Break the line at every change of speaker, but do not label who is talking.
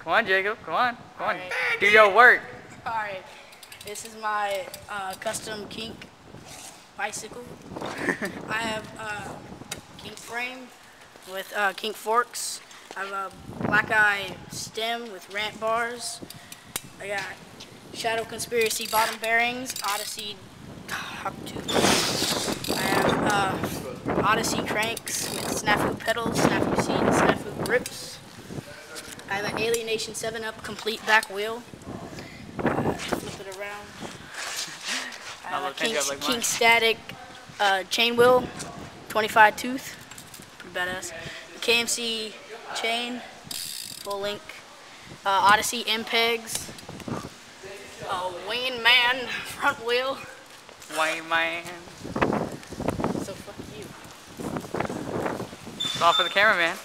Come on, Jacob. Come on. Come on.
Right.
Do your work.
Alright, this is my custom kink bicycle. I have kink frame with kink forks. I have a black eye stem with ramp bars. I got Shadow Conspiracy bottom bearings, Odyssey top tubes. I have Odyssey cranks with snafu pedals, snafu seat, and snafu grips. I have an Alienation 7-Up complete back wheel. Flip it around. I have a Kink Static chain wheel, 25 tooth, pretty badass. KMC chain, full link. Odyssey MPEGs. Wayne Man front wheel.
Wayne Man.
So fuck you.
It's all for the cameraman.